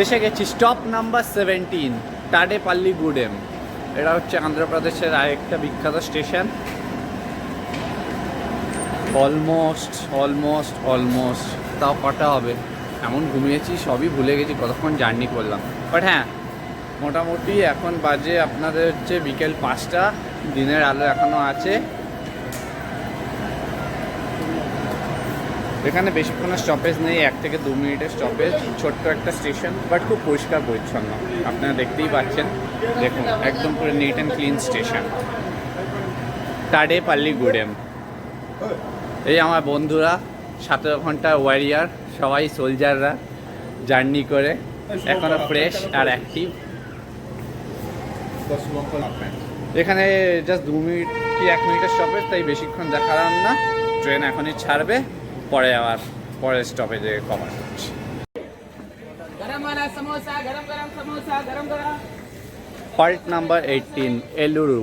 এসে গেছি stop number 17, তাডেপাল্লিগুডেম। এটা হচ্ছে আন্ধ্রপ্রদেশের আরেকটা বিখ্যাত স্টেশন। অলমোস্ট তাও কটা হবে, এমন ঘুমিয়েছি সবই ভুলে গেছি কতক্ষণ জার্নি করলাম। বাট হ্যাঁ, মোটামুটি এখন বাজে আপনাদের হচ্ছে বিকেল 5টা, দিনের আলো এখনও আছে। এখানে বেশিক্ষণের স্টপেজ নেই, 1 থেকে 2 মিনিটের স্টপেজ। ছোট্ট একটা স্টেশন, বাট খুব পরিষ্কার পরিচ্ছন্ন, আপনারা দেখতেই পাচ্ছেন। দেখুন, একদম পুরো নিট অ্যান্ড ক্লিন স্টেশন, তাডেপাল্লিগুডেম। এই আমার বন্ধুরা 17 ঘন্টার ওয়ারিয়ার, সবাই সোলজাররা, জার্নি করে এখনও ফ্রেশ আর অ্যাক্টিভ। এখানে জাস্ট 2 মিনিট কি 1 মিনিটের স্টপেজ, তাই বেশিক্ষণ দেখালাম না। ট্রেন এখনই ছাড়বে, পরে আবার পরের স্টপেজে কভার করছি। Halt number 18, Eluru,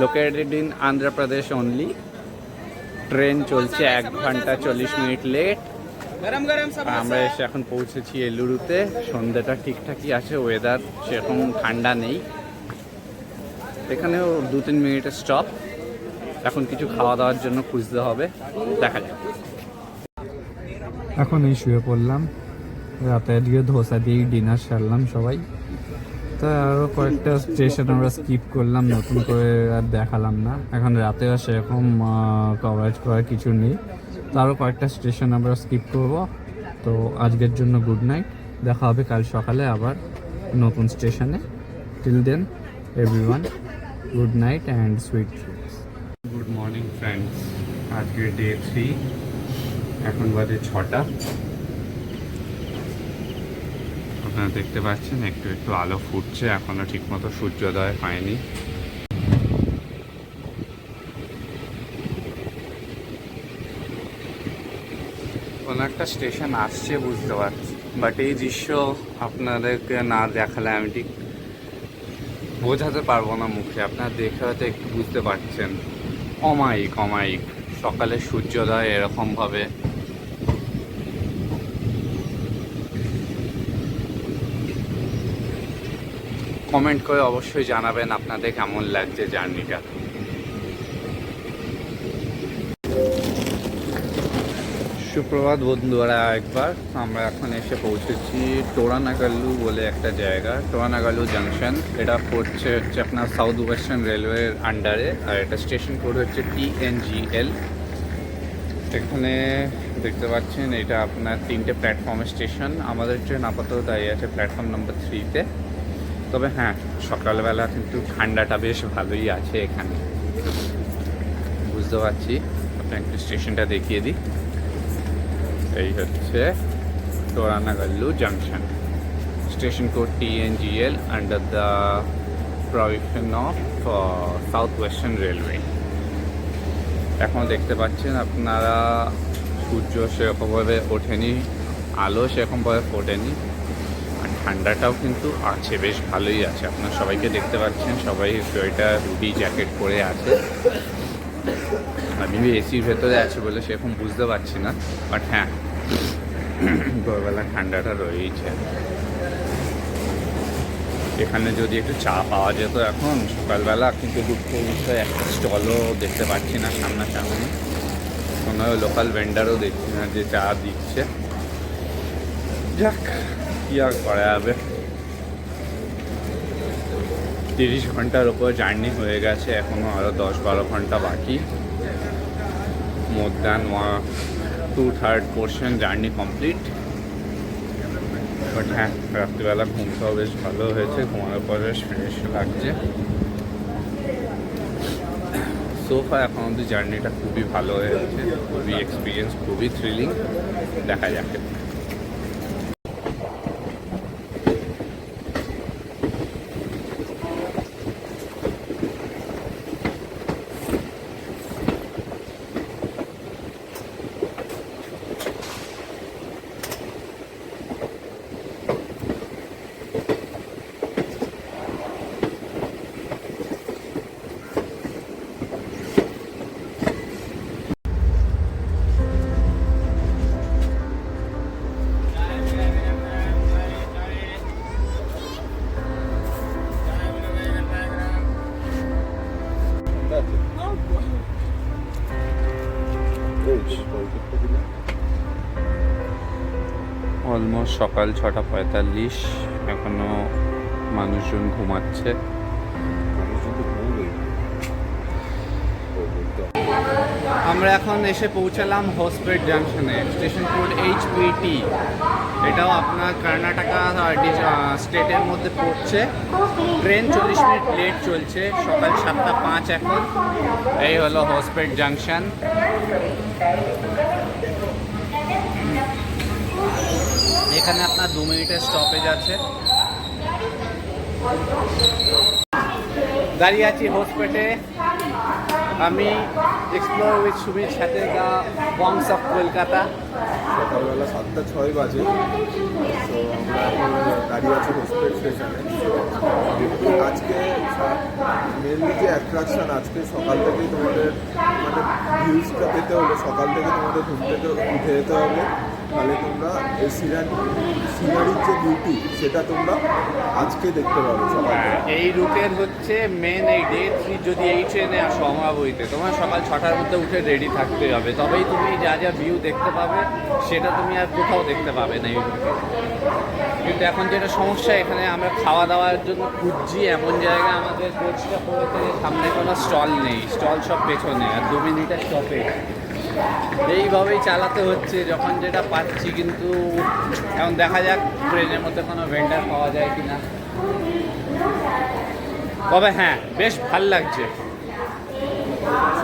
located in Andhra Pradesh only. Train চলছে 1 ঘন্টা 40 মিনিট লেট। আমরা এসে এখন পৌঁছেছি এলুরুতে। সন্ধ্যাটা ঠিকঠাকই আছে, ওয়েদার সেরকম ঠান্ডা নেই। এখানেও 2-3 মিনিটের স্টপ। এখন কিছু খাওয়া দাওয়ার জন্য খুঁজতে হবে, দেখা যাক। এখন এই শুয়ে পড়লাম, রাতে আজকে ধোসা দিয়েই ডিনার সারলাম সবাই। তা আরও কয়েকটা স্টেশন আমরা স্কিপ করলাম, নতুন করে আর দেখালাম না। এখন রাতে আর সেরকম কভারেজ করার কিছু নেই, তো আরও কয়েকটা স্টেশন আমরা স্কিপ করব। তো আজকের জন্য গুড নাইট, দেখা হবে কাল সকালে আবার নতুন স্টেশনে। Till then everyone, good night and sweet dreams. Good morning friends, আজকে ডে 3, এখন বাজে 6টা। আপনারা দেখতে পাচ্ছেন একটু একটু আলো ফুটছে, এখনো ঠিকমতো সূর্যোদয় হয়নি। কোনো একটা স্টেশন আসছে বুঝতে পারছি, বাট এই দৃশ্য আপনাদেরকে না দেখালে আমি ঠিক বোঝাতে পারবো না মুখে। আপনারা দেখে হয়তো একটু বুঝতে পারছেন। অমায়িক সকালে সূর্যোদয় এরকমভাবে। কমেন্ট করে অবশ্যই জানাবেন আপনাদের কেমন লাগছে জার্নিটা। সুপ্রভাত বন্ধুরা, একবার আমরা এখন এসে পৌঁছেছি টোরানাগাল্লু বলে একটা জায়গা, টোরানাগাল্লু জাংশন। এটা পড়ছে হচ্ছে আপনার সাউথ ওয়েস্টার্ন রেলওয়ের আন্ডারে, আর এটা স্টেশন কোড হচ্ছে TNGL। এখানে দেখতে পাচ্ছেন এটা আপনার 3টে প্ল্যাটফর্মের স্টেশন। আমাদের ট্রেন আপাতত দাঁড়িয়ে আছে প্ল্যাটফর্ম নম্বর 3-তে। তবে হ্যাঁ, সকালবেলা কিন্তু ঠান্ডাটা বেশ ভালোই আছে এখানে, বুঝতে পারছি। আপনার একটু স্টেশনটা দেখিয়ে দিই। এই হচ্ছে Toranagallu junction, station code TNGL, under the provision of South Western Railway. এখন দেখতে পাচ্ছেন আপনারা সূর্য সেরকমভাবে ওঠেনি, আলো সেরকমভাবে ফোটেনি, আর ঠান্ডাটাও কিন্তু আছে, বেশ ভালোই আছে। আপনারা সবাইকে দেখতে পাচ্ছেন, সবাই সোয়েটার, হুডি, জ্যাকেট পরে আছে। আমি এসির ভেতরে আছে বলে সেরকম বুঝতে পারছি না, বাট হ্যাঁ, ভোরবেলা ঠান্ডাটা রয়েইছে। এখানে যদি একটু চা পাওয়া যেত এখন সকালবেলা, কিন্তু দুঃখ বিষয় একটা স্টলও দেখতে পাচ্ছি না সামনাসামনি, কোনো লোকাল ভেন্ডারও দেখছি না যে চা দিচ্ছে। যাক, কি আর করা যাবে। 30 ঘন্টার ওপর জার্নি হয়ে গেছে, এখনও আরও 10-12 ঘন্টা বাকি। More than 2/3 portion journey complete. But হ্যাঁ, রাত্রিবেলা ঘুমটাও বেশ ভালো হয়েছে, ঘুমানোর পরে বেশ ফ্রেশ লাগছে। সোফা এখন অব্দি জার্নিটা খুবই ভালো হয়েছে, খুবই এক্সপিরিয়েন্স, খুবই থ্রিলিং। দেখা যাক। অলমোস্ট সকাল 6:45, এখনো মানুষজন ঘুমাচ্ছে। আমরা এখন এসে পৌঁছালাম হোসপেট জাংশনে, স্টেশন কোড HPT। এটাও আপনার কর্ণাটকা স্টেটের মধ্যে পড়ছে। ট্রেন 40 মিনিট লেট চলছে, সকাল 7:05 এখন। এই হলো হোসপেট জাংশন। এখানে আপনার 2 মিনিটের স্টপেজ আছে। দাঁড়িয়ে আছি হোসপেটে। আমি এক্সপ্লোর উইথ সুমিত সাথে দা বংস অফ কলকাতা। সকালবেলা 7:06 বাজে। তো আমরা এখন দাঁড়িয়ে আছি হোসপেট স্টেশনে। আজকে মেনলি যে অ্যাট্রাকশান, আজকে সকাল থেকেই তোমাদের মানে ভিউজটা পেতে হলে সকাল থেকে তোমাদের ঘুম থেকে উঠে যেতে হবে। তাহলে তোমরা এই সিনারির যে বিউটি সেটা তোমরা আজকে দেখতে পাবে সকাল থেকে। এই রুটের হচ্ছে মেন এই ডে 3। যদি এই ট্রেনে আসো অমরাবতীতে, তোমার সকাল 6টার মধ্যে উঠে রেডি থাকতে হবে, তবেই তুমি যা যা ভিউ দেখতে পাবে সেটা তুমি আর কোথাও দেখতে পাবে না এই রুটে। কিন্তু এখন যেটা সমস্যা, এখানে আমরা খাওয়া দাওয়ার জন্য খুঁজছি এমন জায়গা, আমাদের কোচটা পড়েছে সামনে কোনো স্টল নেই, স্টল সব পেছনে, আর 2 মিনিটের স্টপে। এইভাবেই চালাতে হচ্ছে যখন যেটা পাচ্ছি। কিন্তু এখন দেখা যাক ট্রেনের মধ্যে কোনো ভেন্ডার পাওয়া যায় কি না। তবে হ্যাঁ, বেশ ভাল লাগছে,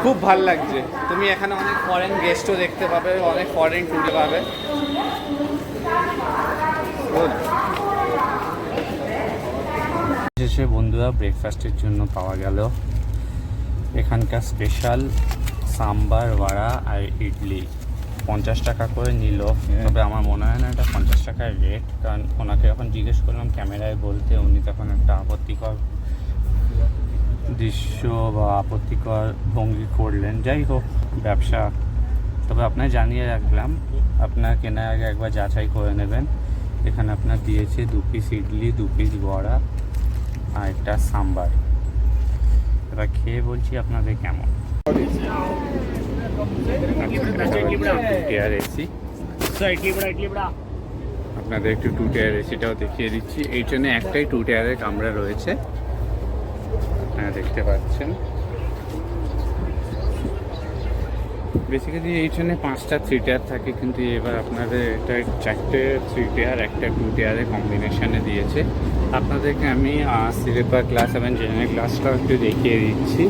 খুব ভাল লাগছে। তুমি এখানে অনেক ফরেন গেস্টও দেখতে পাবে, অনেক ফরেন ট্যুরে পাবে। শেষে বন্ধুরা ব্রেকফাস্টের জন্য পাওয়া গেল এখানকার স্পেশাল সাম্বার বড়া আর ইডলি। 50 টাকা করে নিল, তবে আমার মনে হয় না এটা 50 টাকার রেট, কারণ ওনাকে যখন জিজ্ঞেস করলাম ক্যামেরায় বলতে, উনি তখন একটা আপত্তিকর দৃশ্য বা আপত্তিকর ভঙ্গি করলেন। যাই হোক, ব্যবসা। তবে আপনার জানিয়ে রাখলাম, আপনার কেনার আগে একবার যাচাই করে নেবেন। এখানে আপনার দিয়েছে 2 পিস ইডলি, 2 পিস বড়া আর একটা সাম্বার। এবার খেয়ে বলছি আপনাদের কেমন। আপনাদের একটু 2 টায়ার এসিটাও দেখিয়ে দিচ্ছি। এই ট্রেনে একটাই 2 টায়ারের কামরা রয়েছে, আপনারা দেখতে পাচ্ছেন। বেসিক্যালি এই ট্রেনে 5টা 3 টায়ার থাকে, কিন্তু এবার আপনাদের এটা 4টে 3 টায়ার একটা 2 টায়ারের কম্বিনেশনে দিয়েছে। আপনাদেরকে আমি স্লিপার ক্লাস এবং জেনারেল ক্লাসটাও একটু দেখিয়ে দিচ্ছি।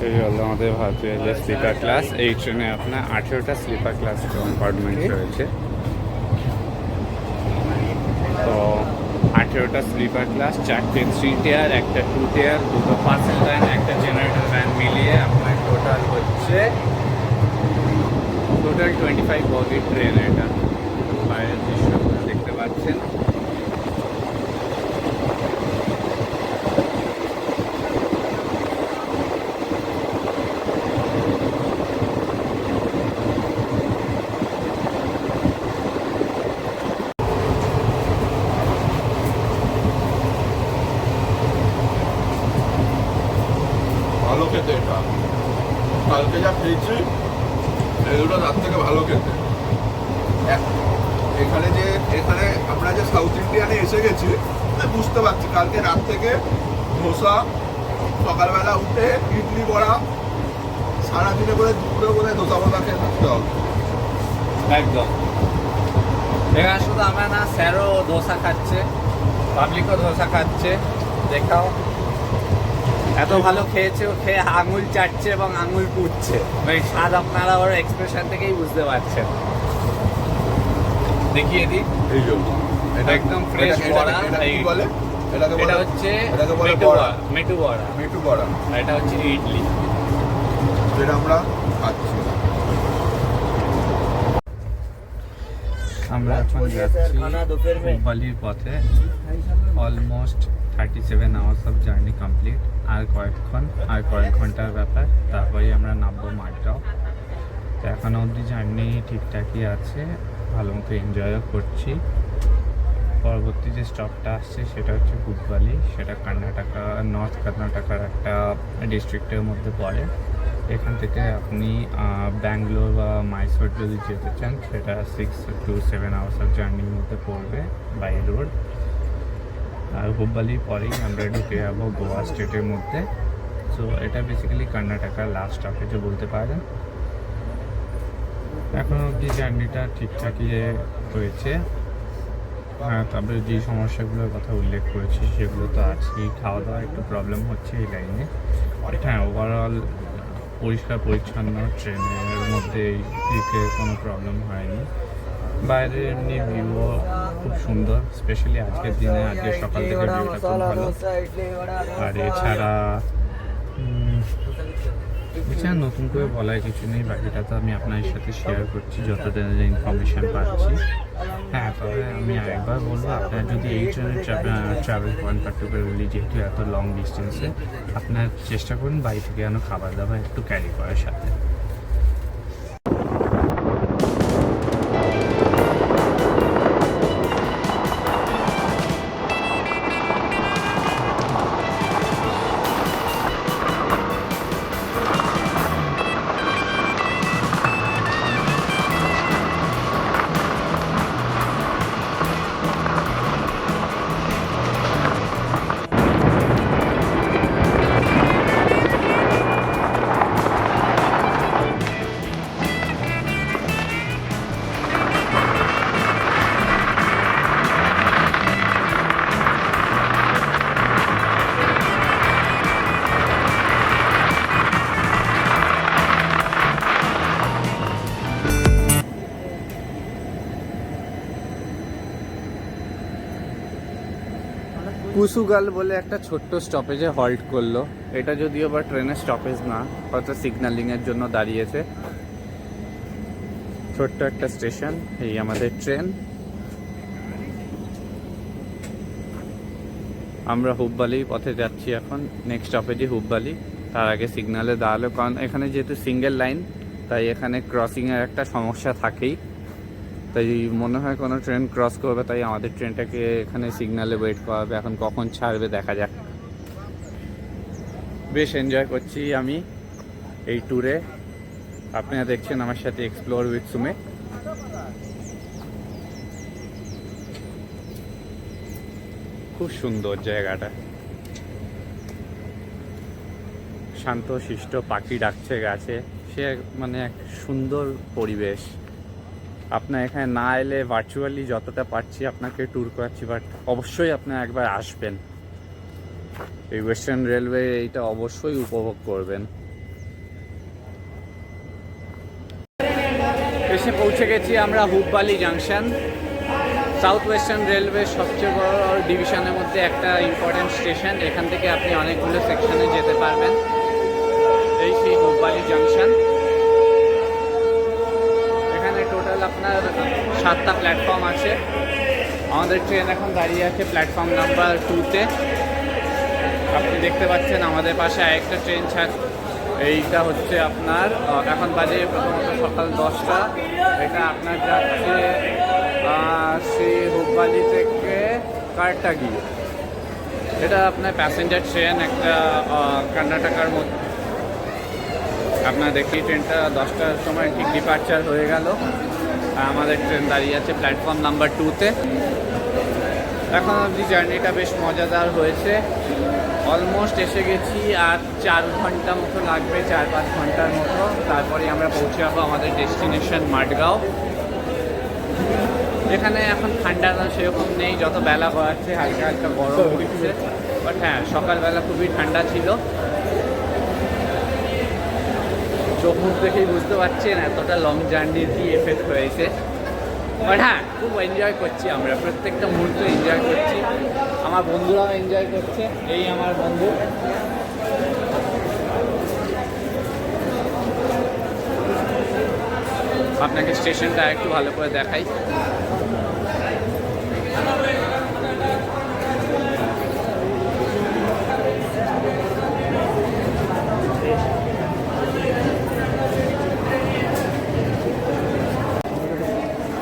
এই হলো আমাদের ভারতীয় রেলের স্লিপার ক্লাস। এই ট্রেনে আপনার 18টা স্লিপার ক্লাস কম্পার্টমেন্ট রয়েছে। তো 18টা স্লিপার ক্লাস, 4টে 3 টায়ার, একটা 2 টায়ার, 2টো পার্সেল ভ্যান, একটা জেনারেটর ভ্যান মিলিয়ে আপনার টোটাল হচ্ছে 25 বগির ট্রেন। এটা বাইরের দৃশ্যগুলো দেখতে পাচ্ছেন। ভালো খেতে এটা, কালকে যা খেয়েছি এই দুটো তার থেকে ভালো খেতে। এখানে আমরা যে সাউথ ইন্ডিয়ানে এসে গেছি, বুঝতে পারছি কালকে রাত থেকে ধোসা, সকালবেলা উঠে ইডলি বড়া, সারাদিনে করে দুপুরে করে ধোসা বড়া খেয়ে থাকতে হবে। একদম। এখানে শুধু আমরা না, স্যারও ধোসা খাচ্ছে, পাবলিকও ধোসা খাচ্ছে। দেখাও, এত ভালো খেয়েছে, ও খেয়ে আঙুল চাটছে এবং আঙুল পুড়ছে। ওই স্বাদ আপনারা ওর এক্সপ্রেশন থেকেই বুঝতে পারছেন। দেখিয়ে দিই, এই জন্য এটা একদম ফ্রেশ বড়া। বলে এটা হচ্ছে মেটু বড়া, মেটু বড়া, আর এটা হচ্ছে ইডলি, যেটা আমরা খাচ্ছি। আমরা এখন যাচ্ছি হুগলির পথে। Almost 37 hours of journey complete. আর কয়েক ঘন্টার ব্যাপার, তারপরেই আমরা নামবো মাডগাঁও। তো এখনও অবধি জার্নি ঠিকঠাকই আছে, ভালো মতো এনজয়ও করছি। পরবর্তী যে স্টপটা আসছে সেটা হচ্ছে হুব্বালি, সেটা কর্ণাটকা, নর্থ কর্ণাটকার একটা ডিস্ট্রিক্টের মধ্যে পড়ে। এখান থেকে আপনি ব্যাঙ্গালোর বা মাইসোর যদি যেতে চান সেটা 6 to 7 আওয়ার্স অফ জার্নির মধ্যে পড়বে বাই রোড। আর হুব্বালি পরেই আমরা ঢুকে যাবো গোয়া স্টেটের মধ্যে। সো এটা বেসিক্যালি কর্ণাটকার লাস্ট স্টপেজও বলতে পারেন। এখনও অবধি জার্নিটা ঠিকঠাকই হয়েছে। হ্যাঁ, তবে যে সমস্যাগুলোর কথা উল্লেখ করেছি সেগুলো তো আছেই। খাওয়া দাওয়া একটু প্রবলেম হচ্ছে এই লাইনে, বাট হ্যাঁ ওভারঅল পরিষ্কার পরিচ্ছন্ন, ট্রেনের মধ্যে এই দিকে কোনো প্রবলেম হয়নি। বাইরের এমনি ভিউও খুব সুন্দর, স্পেশালি আজকের দিনে, আজকে সকাল থেকে ভিউটা খুব ভালো। আর এছাড়া নতুন করে বলার কিছু নেই, বাকিটা তো আমি আপনার সাথে শেয়ার করছি যত দিনের ইনফরমেশান পাচ্ছি। হ্যাঁ, তবে আমি আরেকবার বলবো, আপনার যদি এই ট্রেনে ট্রাভেল করেন পার্টিকুলারলি, যেহেতু এত লং ডিস্টেন্সে, আপনার চেষ্টা করুন বাড়ি থেকে যেন খাবার দাবার একটু ক্যারি করার সাথে। কুসুগাল বলে একটা ছোট্ট স্টপেজে হল্ট করলো। এটা যদিও বা ট্রেনের স্টপেজ না, হয়তো সিগন্যালিংয়ের জন্য দাঁড়িয়েছে। ছোট্ট একটা স্টেশন, এই আমাদের ট্রেন। আমরা হুব্বালি পথে যাচ্ছি এখন, নেক্সট স্টপেজে হুব্বালি। তার আগে সিগন্যালে দাঁড়ালো, কারণ এখানে যেহেতু সিঙ্গেল লাইন তাই এখানে ক্রসিংয়ের একটা সমস্যা থাকেই। তাই মনে হয় কোনো ট্রেন ক্রস করবে, তাই আমাদের ট্রেনটাকে এখানে সিগন্যালে ওয়েট করাবে। এখন কখন ছাড়বে দেখা যাক। বেশ এনজয় করছি আমি এই ট্যুরে। আপনারা দেখছেন আমার সাথে এক্সপ্লোর উইথ সুমে। খুব সুন্দর জায়গাটা, শান্ত শিষ্ট, পাখি ডাকছে গাছে, সে মানে এক সুন্দর পরিবেশ। আপনার এখানে না এলে ভার্চুয়ালি যতটা পারছি আপনাকে ট্যুর করাচ্ছি, বাট অবশ্যই আপনারা একবার আসবেন, এই ওয়েস্টার্ন রেলওয়ে এইটা অবশ্যই উপভোগ করবেন। এসে পৌঁছে গেছি আমরা Hubballi junction, south Western railway সবচেয়ে বড় ডিভিশনের মধ্যে একটা ইম্পর্টেন্ট স্টেশন। এখান থেকে আপনি অনেকগুলো সেকশনে যেতে পারবেন। এই সেই হুব্বালি জাংশন। এখানে টোটাল আপনার 7টা প্ল্যাটফর্ম আছে। আমাদের ট্রেন এখন দাঁড়িয়ে আছে প্ল্যাটফর্ম নাম্বার 2-তে। আপনি দেখতে পাচ্ছেন আমাদের পাশে আরেকটা ট্রেন ছাড়। এইটা হচ্ছে আপনার এখন বাজে প্রথমত সকাল 10টা। এটা আপনার যাচ্ছে সেই হুব্বালি থেকে কারটাগি। এটা আপনার প্যাসেঞ্জার ট্রেন, একটা কর্ণাটকার মধ্যে। আপনারা দেখি ট্রেনটা 10টার সময় ঠিক ডিপার্চার হয়ে গেল। আমাদের ট্রেন দাঁড়িয়ে আছে প্ল্যাটফর্ম নাম্বার 2-তে। এখন অবধি জার্নিটা বেশ মজাদার হয়েছে। অলমোস্ট এসে গেছি, আর 4 ঘন্টা মতো লাগবে, 4-5 ঘন্টার মতো। তারপরে আমরা পৌঁছে যাবো আমাদের ডেস্টিনেশন মাডগাঁও। এখানে এখন ঠান্ডা সেরকম নেই, যত বেলা বাড়ছে হালকা হালকা গরম হচ্ছে। বাট হ্যাঁ, সকালবেলা খুবই ঠান্ডা ছিল। চোখ মুখ দেখেই বুঝতে পারছেন এতটা লং জার্নির কি এফেক্ট হয়েছে। বাট হ্যাঁ, খুব এনজয় করছি আমরা, প্রত্যেকটা মুহূর্ত এনজয় করছি। আমার বন্ধুরাও এনজয় করছে। এই আমার বন্ধু। আপনাকে স্টেশনটা একটু ভালো করে দেখাই।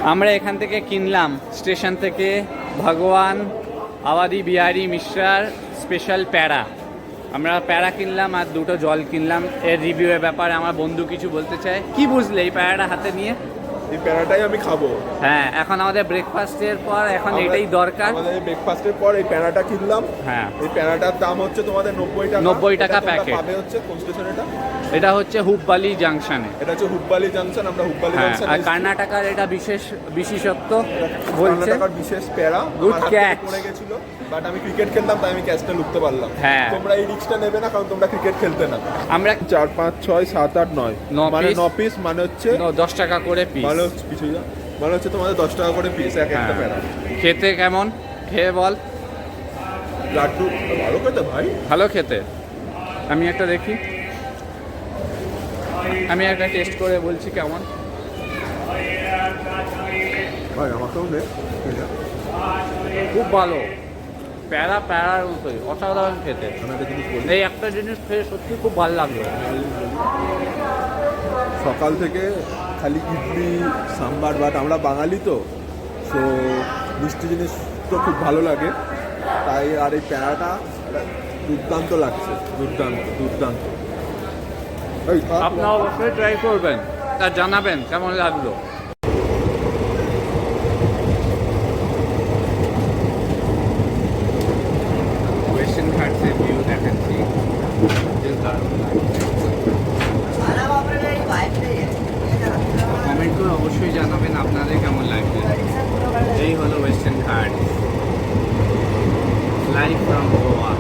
আমরা এখান থেকে কিনলাম স্টেশন থেকে ভগবান আওয়াদি বিহারি মিশ্রার স্পেশাল প্যারা। আমরা প্যারা কিনলাম আর দুটো জল কিনলাম। এর রিভিউয়ের ব্যাপারে আমার বন্ধু কিছু বলতে চায়। কি বুঝলে এই প্যারাটা হাতে নিয়ে? এই প্যারাটাই আমি খাবো। হ্যাঁ, এখন আমাদের ব্রেকফাস্টের পর এখন এটাই দরকার। আমাদের ব্রেকফাস্টের পর এই প্যারাটা কিনলাম। হ্যাঁ, এই প্যারাটার দাম হচ্ছে তোমাদের 90 টাকা। 90 টাকা এটা তোমরা প্যাকেট। পাবে হচ্ছে কোন স্টেশন এটা? এটা হচ্ছে হুব্বালি জাংশনে। এটা হচ্ছে হুব্বালি জাংশন। আমরা হুব্বালি হ্যাঁ, জাংশন আর কর্ণাটকার এটা বিশেষত্ব বলছে। কর্ণাটকার বিশেষ প্যারা। Good আমার হাত থেকে catch. পড়ে গেছিল, বাট আমি ক্রিকেট খেলতাম তাই আমি ক্যাচটা লুকতে পারলাম। হ্যাঁ। তোমরা এই রিস্কটা নেবে না, কারণ তোমরা ক্রিকেট খেলতে না। আমরা 4 5 6 7 8 9 মানে piece। 9 পিস, মানে হচ্ছে 10 টাকা করে পিস। মানে হচ্ছে কিছুই না, মানে হচ্ছে তোমাদের 10 টাকা করে পিস একটা প্যারা। খেতে কেমন? খেয়ে বল। লাড্ডু ভালো খেতে ভাই, ভালো খেতে। আমি একটা দেখি, আমি একটা টেস্ট করে বলছি কেমন। ভাই আমাকেও নে। খুব ভালো, প্যারার মতোই অসাধারণ খেতে। আমি একটা জিনিস বলি, এই একটা জিনিস খেয়ে সত্যি খুব ভালো লাগলো। সকাল থেকে খালি ইডলি সাম্বার, বাট আমরা বাঙালি তো, সো মিষ্টি জিনিস তো খুব ভালো লাগে, তাই আর এই প্যারাটা দুর্দান্ত লাগছে, দুর্দান্ত দুর্দান্ত। এই খা, আপনারা অবশ্যই ট্রাই করবেন, তা জানাবেন কেমন লাগলো। ওয়েস্টার্ন ঘাটসের ভিউ দেখাচ্ছি, কমেন্ট করে অবশ্যই জানাবেন আপনাদের কেমন লাগবে। এই হলো ওয়েস্টার্ন ঘাট, লাইভ ফ্রম গোয়া।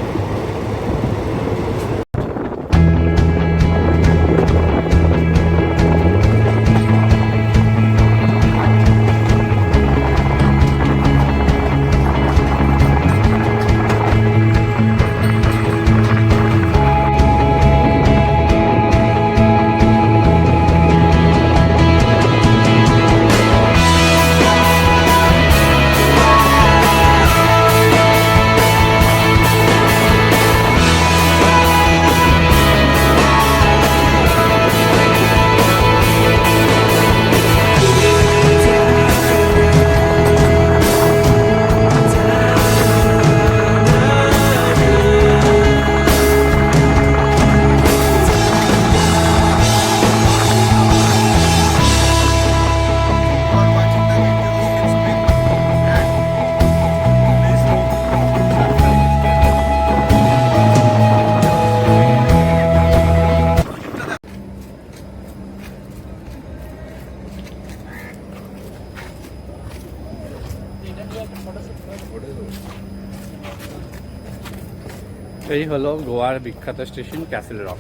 এই হলো গোয়ার বিখ্যাত স্টেশন ক্যাসেল রক।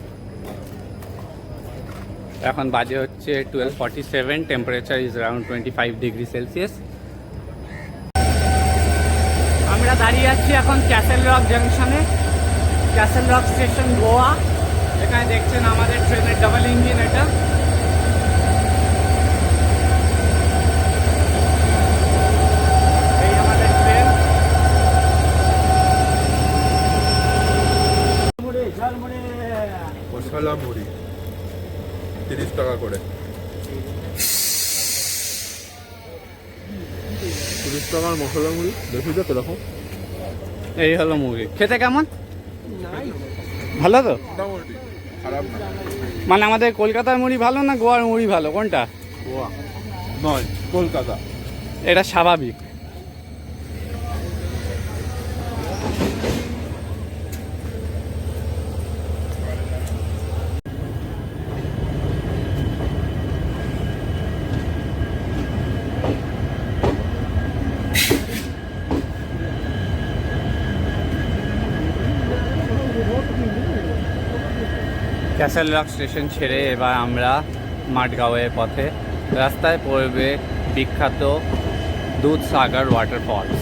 এখন বাজে হচ্ছে 12:47, temperature is around 25 degree Celsius. আমরা দাঁড়িয়ে আছি এখন ক্যাসেল রক জাংশনে, ক্যাসেল রক স্টেশন গোয়া। এখানে দেখছেন আমাদের ট্রেনের ডাবল ইঞ্জিন, এটা এই আমাদের ট্রেন। মশলা মুড়ি 30 টাকা করে, 30 টাকার মশলা মুড়ি। দেখি তো কিরকম। এই হলো মুড়ি। খেতে কেমন? ভালো তো? মোটামুটি খারাপ না। মানে আমাদের কলকাতার মুড়ি ভালো না গোয়ার মুড়ি ভালো, কোনটা? গোয়া নয়, কলকাতা। এটা স্বাভাবিক। ক্যাসেল রক স্টেশন ছেড়ে এবার আমরা মাঠগাঁওয়ের পথে। রাস্তায় পড়বে বিখ্যাত দুধসাগর ওয়াটারফলস।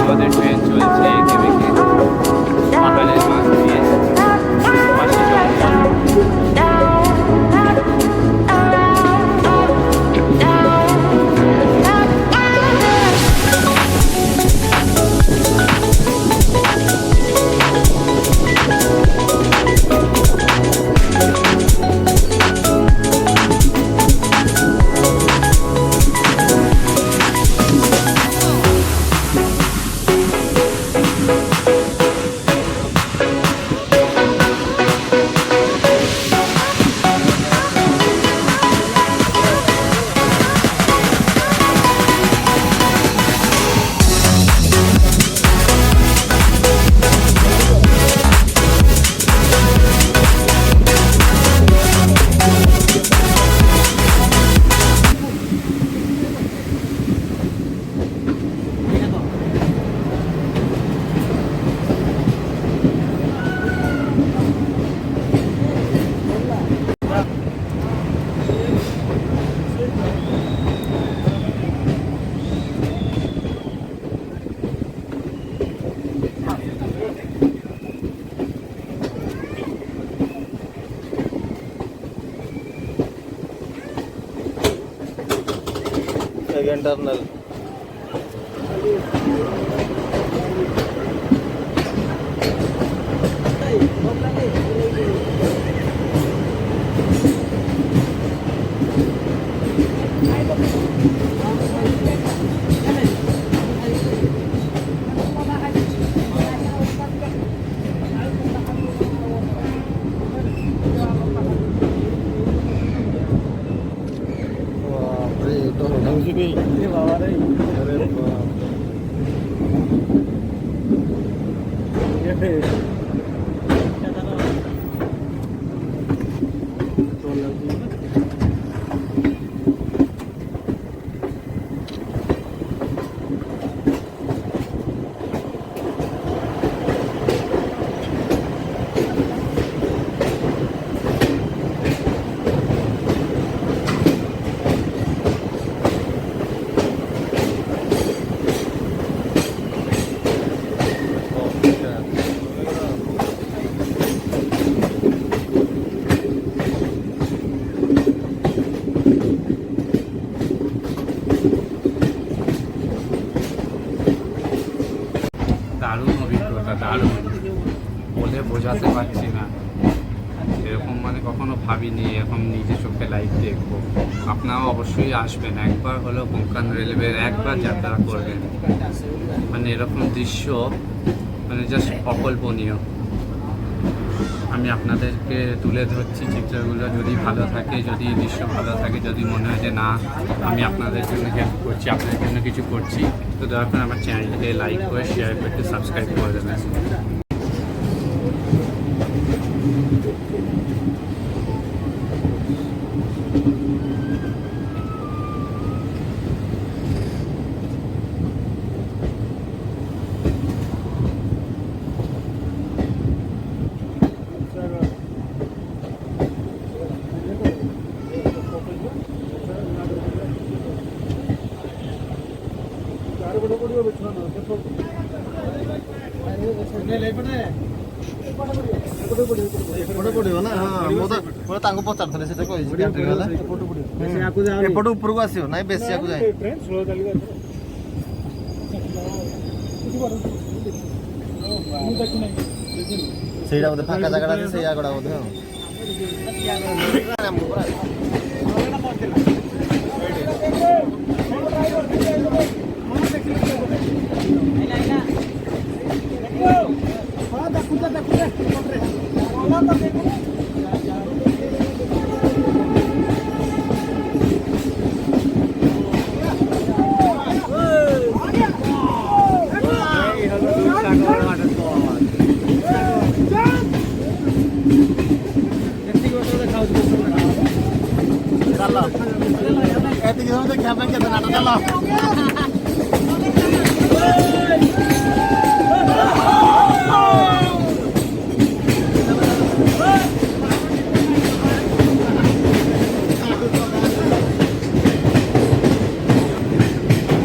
আমাদের ট্রেন চলছে এঁকে বেঁকে পাহাড়ের মাছ দিয়ে, পাশে জঙ্গল। इंटरनल দারুণ অভিজ্ঞতা, দারুণ, বলে বোঝাতে পারছি না। এরকম মানে কখনো ভাবিনি এখন নিজে চোখে লাইভ দেখবো। আপনারাও অবশ্যই আসবেন, একবার হলেও কোঙ্কণ রেলওয়ের একবার যাত্রা করবেন। মানে এরকম দৃশ্য মানে জাস্ট অকল্পনীয়। আমি আপনাদেরকে তুলে ধরছি চিত্রগুলো, যদি ভালো থাকে, যদি দৃশ্য ভালো থাকে, যদি মনে হয় যে না আমি আপনাদের জন্য হেল্প করছি, আপনাদের জন্য কিছু করছি, তো দয়া করে আমার চ্যানেলটিকে লাইক করে শেয়ার করতে সাবস্ক্রাইব করে দেবেন। ପଡିବ ନା? ହଁ ମୁଁ ତ ତାଙ୍କୁ ପଚାରୁଥିଲି, ସେଟା କହିଛି ଏପଟୁ ଉପରକୁ ଆସିବ ନାଇଁ, ବେଶୀ ଆକୁ ଯାଏ। ସେଇଟା ବୋଧେ ଫାଙ୍କା ଜାଗାଟା ଅଛି, ସେଇ ଆଗଟା ବୋଧେ। ଏତିକି ସମୟ ଦେଖିବା ପାଇଁ କେତେ ନାଟ ଚାଲ।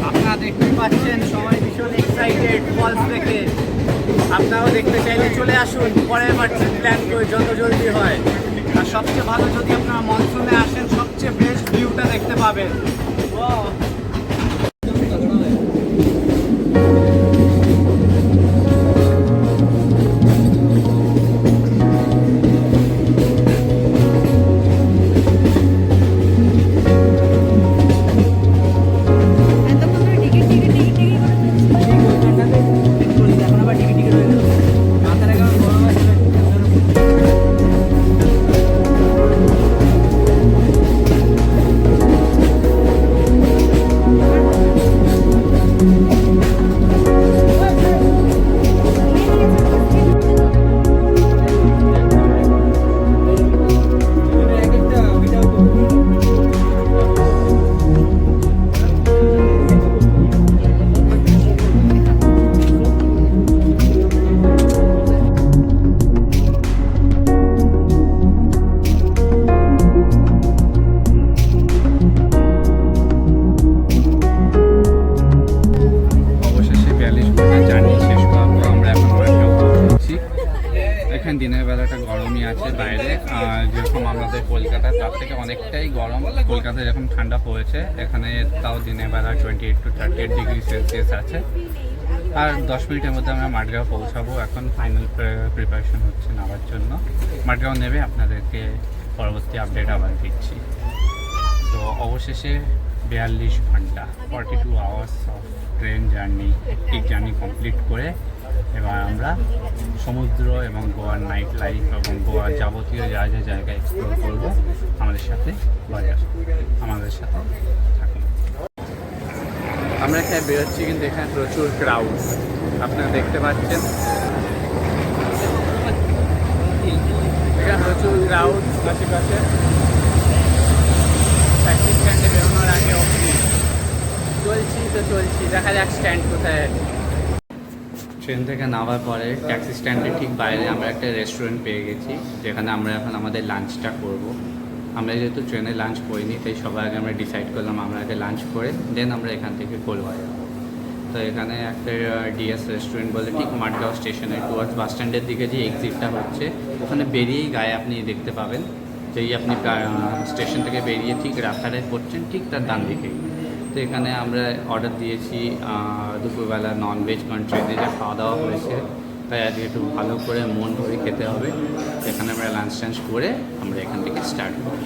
আপনারা দেখতে পাচ্ছেন সবাই ভীষণ এক্সাইটেড ফলস দেখে। আপনারাও দেখতে চাইলে চলে আসুন, পরের বার প্ল্যান করে যত জলদি হয়। আর সবচেয়ে ভালো যদি আপনারা মনসুনে আসেন, সবচেয়ে বেস্ট ভিউটা দেখতে পাবেন। দেখেন দিনের বেলাটা গরমই আছে বাইরে, যেরকম আমাদের কলকাতা তার থেকে অনেকটাই গরম। কলকাতায় যখন ঠান্ডা পড়েছে, এখানে তাও দিনের বেলা 28 to 38 ডিগ্রি সেলসিয়াস আছে। আর 10 মিনিটের মধ্যে আমরা মাঠগাঁও পৌঁছাবো। এখন ফাইনাল প্রিপারেশন হচ্ছে নামার জন্য। মাঠগাঁও নেমে আপনাদেরকে পরবর্তী আপডেট আবার দিচ্ছি। তো অবশেষে 42 ঘন্টা 42 hours of train journey, hectic journey complete করে এবার আমরা সমুদ্র এবং গোয়ার নাইট লাইফ এবং গোয়ার যাবতীয় যা যা জায়গা এক্সপ্লোর করবো। আমাদের সাথে আমাদের সাথে থাকুন। আমরা এখানে বেরোচ্ছি, কিন্তু এখানে প্রচুর ক্রাউড আপনারা দেখতে পাচ্ছেন। এখানে প্রচুর ক্রাউড আশেপাশে। ট্যাক্সি স্ট্যান্ডে বেরোনোর আগে অবধি চলছি, দেখা যাক স্ট্যান্ড কোথায়। ট্রেন থেকে নামার পরে ট্যাক্সি স্ট্যান্ডের ঠিক বাইরে আমরা একটা রেস্টুরেন্ট পেয়ে গেছি, যেখানে আমরা এখন আমাদের লাঞ্চটা করব। আমরা যেহেতু ট্রেনে লাঞ্চ করিনি, তাই সবার আগে আমরা ডিসাইড করলাম আমরা আগে লাঞ্চ করে দেন আমরা এখান থেকে গোলওয়া যাব। তো এখানে একটা ডিএস রেস্টুরেন্ট বলে ঠিক মাঠগাঁও স্টেশনে টুয়ার্ডস বাস স্ট্যান্ডের দিকে যে এক্সিটটা হচ্ছে, ওখানে বেরিয়েই গায়ে আপনি দেখতে পাবেন। যেই আপনি স্টেশন থেকে বেরিয়ে ঠিক রাস্তাটা পড়ছেন, ঠিক তার ডান দিকেই। তো এখানে আমরা অর্ডার দিয়েছি দুপুরবেলা ননভেজ, কারণ ট্রেনে যা খাওয়া দাওয়া হয়েছে তাই আজকে একটু ভালো করে মন ভরে খেতে হবে। এখানে আমরা লাঞ্চ টাঞ্চ করে আমরা এখান থেকে স্টার্ট করব।